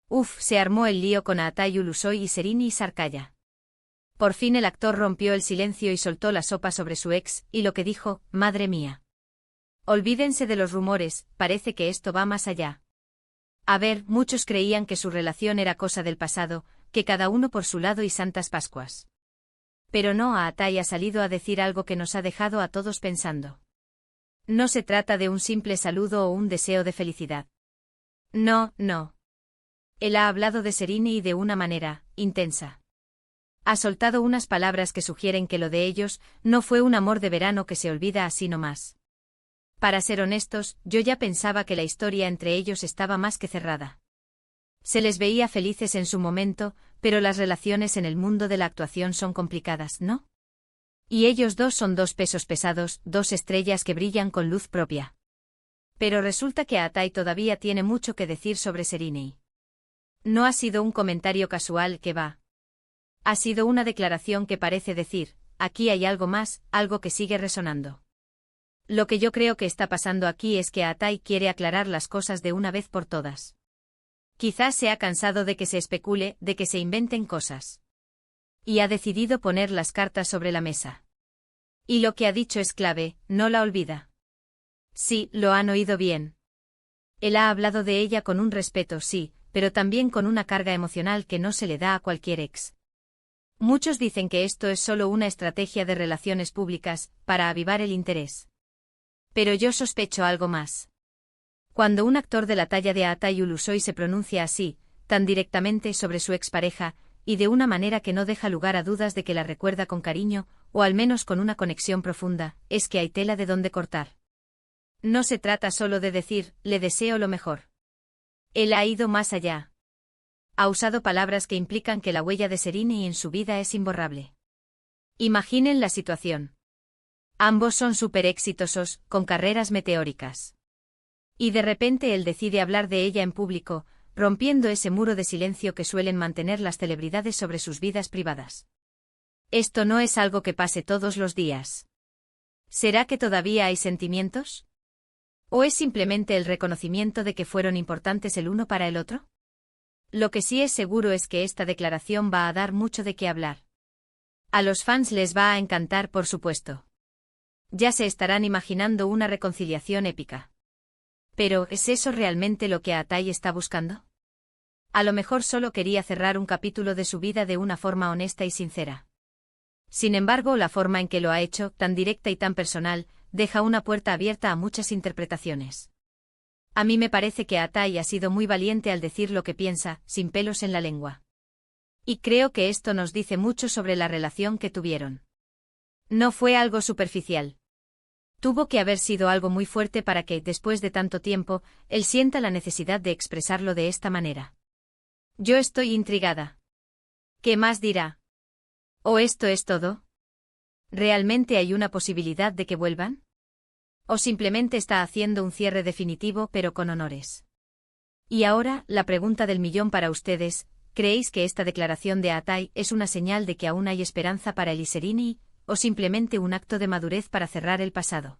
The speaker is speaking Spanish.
Uf, se armó el lío con Aatay Ulusoy y Serini y Sarkaya. Por fin el actor rompió el silencio y soltó la sopa sobre su ex, y lo que dijo, madre mía. Olvídense de los rumores, parece que esto va más allá. A ver, muchos creían que su relación era cosa del pasado, que cada uno por su lado y santas Pascuas. Pero no, Aatay ha salido a decir algo que nos ha dejado a todos pensando. No se trata de un simple saludo o un deseo de felicidad. No, no. Él ha hablado de Serini y de una manera intensa. Ha soltado unas palabras que sugieren que lo de ellos no fue un amor de verano que se olvida así nomás. Para ser honestos, yo ya pensaba que la historia entre ellos estaba más que cerrada. Se les veía felices en su momento, pero las relaciones en el mundo de la actuación son complicadas, ¿no? Y ellos dos son dos pesos pesados, dos estrellas que brillan con luz propia. Pero resulta que Aatay todavía tiene mucho que decir sobre Serini. No ha sido un comentario casual que va. Ha sido una declaración que parece decir, aquí hay algo más, algo que sigue resonando. Lo que yo creo que está pasando aquí es que Aatay quiere aclarar las cosas de una vez por todas. Quizás se ha cansado de que se especule, de que se inventen cosas. Y ha decidido poner las cartas sobre la mesa. Y lo que ha dicho es clave, no la olvida. Sí, lo han oído bien. Él ha hablado de ella con un respeto, sí, pero también con una carga emocional que no se le da a cualquier ex. Muchos dicen que esto es solo una estrategia de relaciones públicas, para avivar el interés. Pero yo sospecho algo más. Cuando un actor de la talla de Aatay Ulusoy se pronuncia así, tan directamente sobre su expareja, y de una manera que no deja lugar a dudas de que la recuerda con cariño, o al menos con una conexión profunda, es que hay tela de dónde cortar. No se trata solo de decir, le deseo lo mejor. Él ha ido más allá. Ha usado palabras que implican que la huella de Serini en su vida es imborrable. Imaginen la situación. Ambos son súper exitosos, con carreras meteóricas. Y de repente él decide hablar de ella en público, rompiendo ese muro de silencio que suelen mantener las celebridades sobre sus vidas privadas. Esto no es algo que pase todos los días. ¿Será que todavía hay sentimientos? ¿O es simplemente el reconocimiento de que fueron importantes el uno para el otro? Lo que sí es seguro es que esta declaración va a dar mucho de qué hablar. A los fans les va a encantar, por supuesto. Ya se estarán imaginando una reconciliación épica. Pero, ¿es eso realmente lo que Aatay está buscando? A lo mejor solo quería cerrar un capítulo de su vida de una forma honesta y sincera. Sin embargo, la forma en que lo ha hecho, tan directa y tan personal, deja una puerta abierta a muchas interpretaciones. A mí me parece que Aatay ha sido muy valiente al decir lo que piensa, sin pelos en la lengua. Y creo que esto nos dice mucho sobre la relación que tuvieron. No fue algo superficial. Tuvo que haber sido algo muy fuerte para que, después de tanto tiempo, él sienta la necesidad de expresarlo de esta manera. Yo estoy intrigada. ¿Qué más dirá? ¿O esto es todo? ¿Realmente hay una posibilidad de que vuelvan? ¿O simplemente está haciendo un cierre definitivo pero con honores? Y ahora, la pregunta del millón para ustedes, ¿creéis que esta declaración de Aatay es una señal de que aún hay esperanza para él y Serini, o simplemente un acto de madurez para cerrar el pasado?